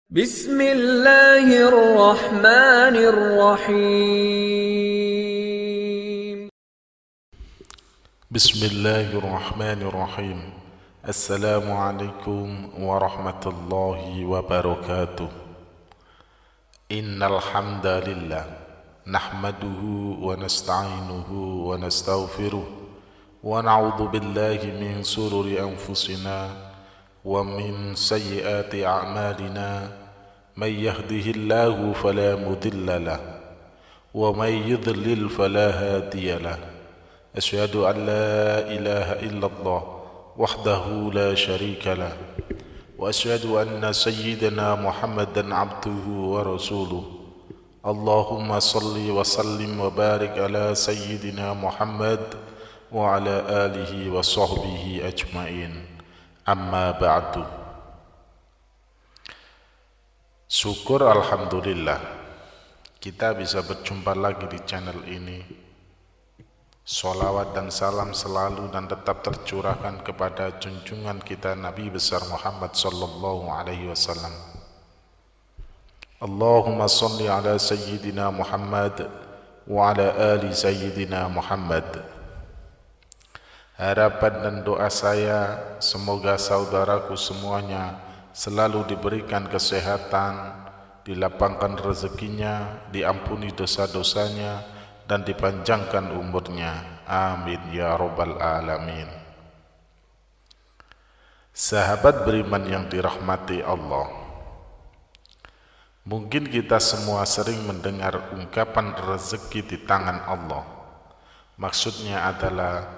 Bismillahirrahmanirrahim. Bismillahirrahmanirrahim. Assalamualaikum warahmatullahi wabarakatuh. Innal hamdalillah nahmaduhu wa nasta'inuhu wa nastaghfiruh wa na'udzu billahi min shururi anfusina wa min sayyiati a'malina may yahdihillahu fala mudilla lahu wa may yudlil fala hadiya lahu. أشهد أن لا إله إلا الله وحده لا شريك له وأشهد أن سيدنا محمدا عبده ورسوله. اللهم صل وسلم وبارك على سيدنا محمد وعلى آله وصحبه أجمعين. أما بعد. Syukur alhamdulillah kita bisa berjumpa lagi di channel ini. Salawat dan salam selalu dan tetap tercurahkan kepada junjungan kita Nabi besar Muhammad sallallahu alaihi wasallam. Allahumma salli ala sayyidina Muhammad wa ala ali sayyidina Muhammad. Harapan dan doa saya semoga saudaraku semuanya selalu diberikan kesehatan, dilapangkan rezekinya, diampuni dosa-dosanya, dan dipanjangkan umurnya. Amin ya rabbal alamin. Sahabat beriman yang dirahmati Allah, mungkin kita semua sering mendengar ungkapan rezeki di tangan Allah. Maksudnya adalah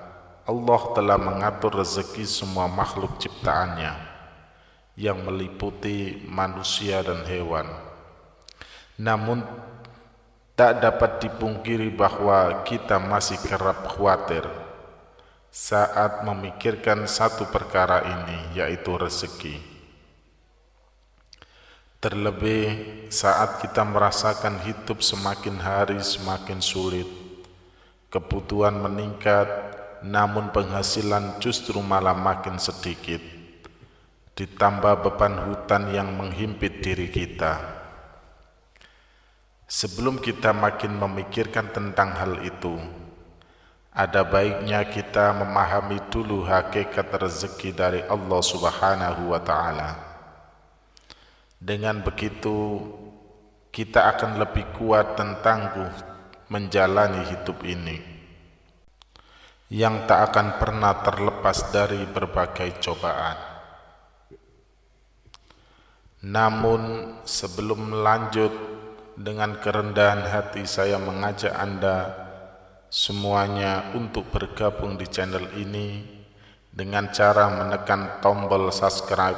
Allah telah mengatur rezeki semua makhluk ciptaannya yang meliputi manusia dan hewan. Namun tak dapat dipungkiri bahwa kita masih kerap khawatir saat memikirkan satu perkara ini, yaitu rezeki. Terlebih saat kita merasakan hidup semakin hari semakin sulit, kebutuhan meningkat, namun penghasilan justru malah makin sedikit, ditambah beban hutang yang menghimpit diri kita. Sebelum kita makin memikirkan tentang hal itu, ada baiknya kita memahami dulu hakikat rezeki dari Allah Subhanahu wa Ta'ala. Dengan begitu, kita akan lebih kuat dan tangguh menjalani hidup ini, yang tak akan pernah terlepas dari berbagai cobaan. Namun, sebelum lanjut, dengan kerendahan hati saya mengajak Anda semuanya untuk bergabung di channel ini dengan cara menekan tombol subscribe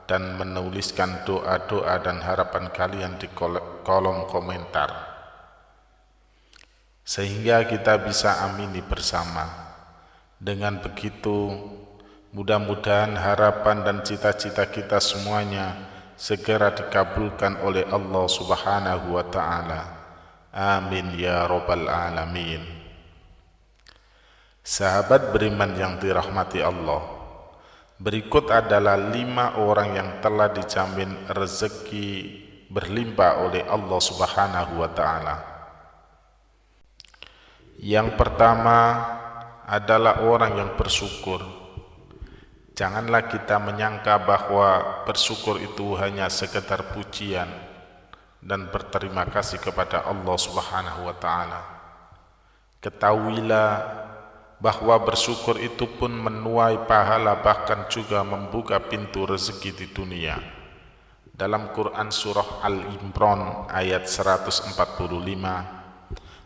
dan menuliskan doa-doa dan harapan kalian di kolom komentar, sehingga kita bisa amini bersama. Dengan begitu, mudah-mudahan harapan dan cita-cita kita semuanya segera dikabulkan oleh Allah Subhanahu wa Ta'ala. Amin ya rabbal alamin. Sahabat beriman yang dirahmati Allah, berikut adalah 5 orang yang telah dijamin rezeki berlimpah oleh Allah Subhanahu wa Ta'ala. Yang pertama adalah orang yang bersyukur. Janganlah kita menyangka bahwa bersyukur itu hanya sekedar pujian dan berterima kasih kepada Allah Subhanahu wa Ta'ala. Ketahuilah bahwa bersyukur itu pun menuai pahala, bahkan juga membuka pintu rezeki di dunia. Dalam Quran surah Al-Imran ayat 145,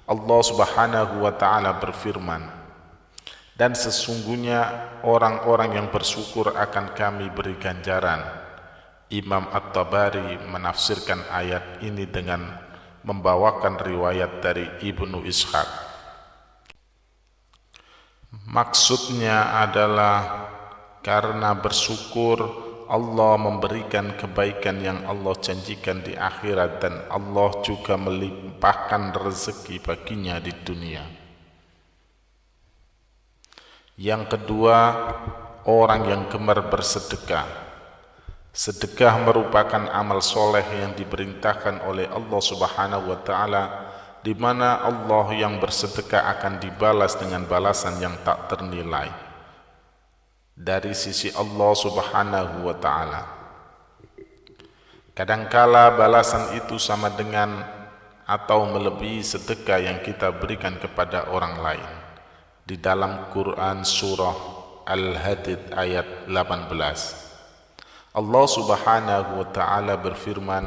Allah Subhanahu wa Ta'ala berfirman, dan sesungguhnya orang-orang yang bersyukur akan kami beri ganjaran. Imam At-Tabari menafsirkan ayat ini dengan membawakan riwayat dari Ibnu Ishaq. Maksudnya adalah karena bersyukur Allah memberikan kebaikan yang Allah janjikan di akhirat, dan Allah juga melimpahkan rezeki baginya di dunia. Yang kedua, orang yang gemar bersedekah. Sedekah merupakan amal soleh yang diperintahkan oleh Allah Subhanahu wa Ta'ala, di mana Allah yang bersedekah akan dibalas dengan balasan yang tak ternilai dari sisi Allah Subhanahu wa Ta'ala. Kadangkala balasan itu sama dengan atau melebihi sedekah yang kita berikan kepada orang lain. Di dalam Quran surah Al-Hadid ayat 18, Allah Subhanahu wa Ta'ala berfirman,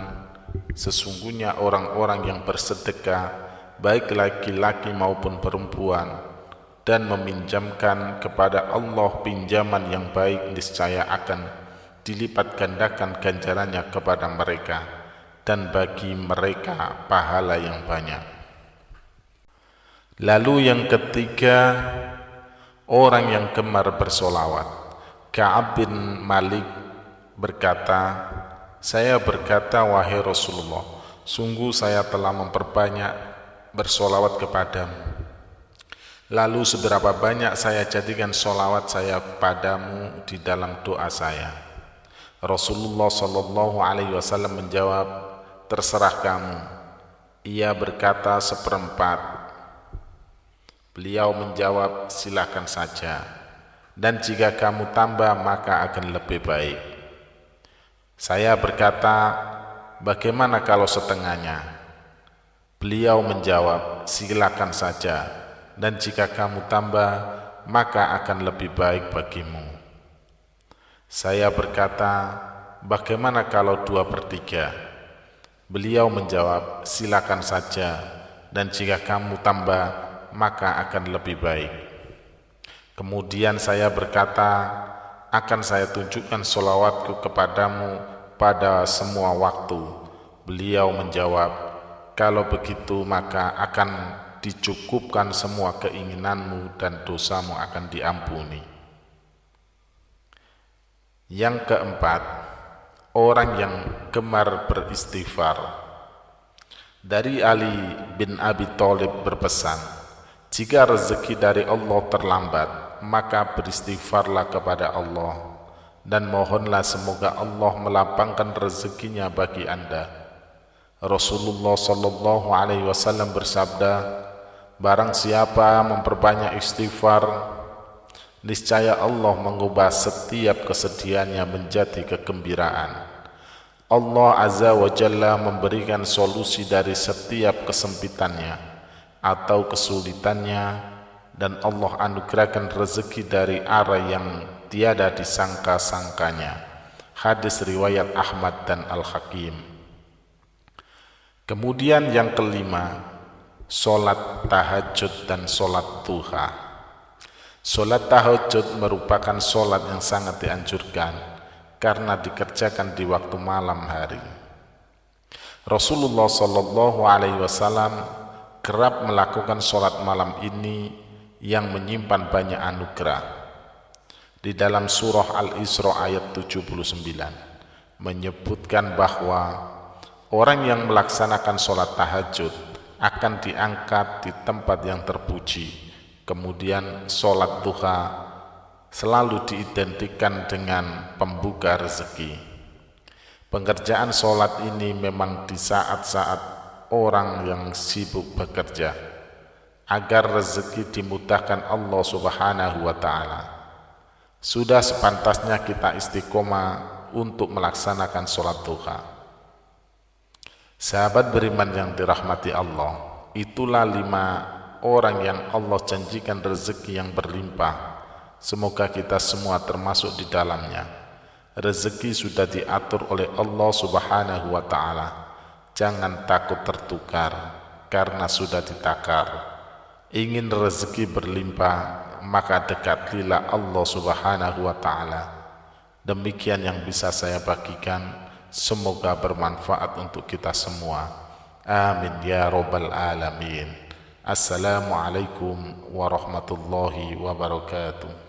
sesungguhnya orang-orang yang bersedekah, baik laki-laki maupun perempuan, dan meminjamkan kepada Allah pinjaman yang baik, niscaya akan dilipat gandakan ganjarannya kepada mereka, dan bagi mereka pahala yang banyak. Lalu yang ketiga, orang yang gemar bersolawat. Ka'ab bin Malik berkata, saya berkata, wahai Rasulullah, sungguh saya telah memperbanyak bersolawat kepadamu. Lalu seberapa banyak saya jadikan solawat saya padamu di dalam doa saya? Rasulullah Shallallahu Alaihi Wasallam menjawab, terserah kamu. Ia berkata 1/4. Beliau menjawab, silakan saja. Dan jika kamu tambah maka akan lebih baik. Saya berkata, bagaimana kalau setengahnya? Beliau menjawab, silakan saja, dan jika kamu tambah, maka akan lebih baik bagimu. Saya berkata, bagaimana kalau 2/3? Beliau menjawab, silakan saja, dan jika kamu tambah, maka akan lebih baik. Kemudian saya berkata, akan saya tunjukkan solawatku kepadamu pada semua waktu. Beliau menjawab, kalau begitu maka akan dicukupkan semua keinginanmu dan dosamu akan diampuni. Yang keempat, orang yang gemar beristighfar. Dari Ali bin Abi Thalib berpesan, jika rezeki dari Allah terlambat, maka beristighfarlah kepada Allah dan mohonlah semoga Allah melapangkan rezekinya bagi Anda. Rasulullah Shallallahu Alaihi Wasallam bersabda, barang siapa memperbanyak istighfar, niscaya Allah mengubah setiap kesedihannya menjadi kegembiraan. Allah Azza wa Jalla memberikan solusi dari setiap kesempitannya atau kesulitannya, dan Allah anugerahkan rezeki dari arah yang tiada disangka-sangkanya. Hadis riwayat Ahmad dan Al-Hakim. Kemudian yang kelima, solat tahajud dan solat duha. Solat tahajud merupakan solat yang sangat dianjurkan karena dikerjakan di waktu malam hari. Rasulullah Shallallahu Alaihi Wasallam kerap melakukan solat malam ini yang menyimpan banyak anugerah. Di dalam surah Al-Isra ayat 79 menyebutkan bahwa orang yang melaksanakan sholat tahajud akan diangkat di tempat yang terpuji. Kemudian sholat duha selalu diidentikan dengan pembuka rezeki. Pengerjaan sholat ini memang di saat-saat orang yang sibuk bekerja, agar rezeki dimudahkan Allah Subhanahu wa Ta'ala. Sudah sepantasnya kita istiqomah untuk melaksanakan sholat duha. Sahabat beriman yang dirahmati Allah, itulah 5 orang yang Allah janjikan rezeki yang berlimpah. Semoga kita semua termasuk di dalamnya. Rezeki sudah diatur oleh Allah Subhanahu wa Ta'ala. Jangan takut tertukar karena sudah ditakar. Ingin rezeki berlimpah, maka dekatilah Allah Subhanahu wa Ta'ala. Demikian yang bisa saya bagikan, semoga bermanfaat untuk kita semua. Amin ya rabbal alamin. Assalamualaikum warahmatullahi wabarakatuh.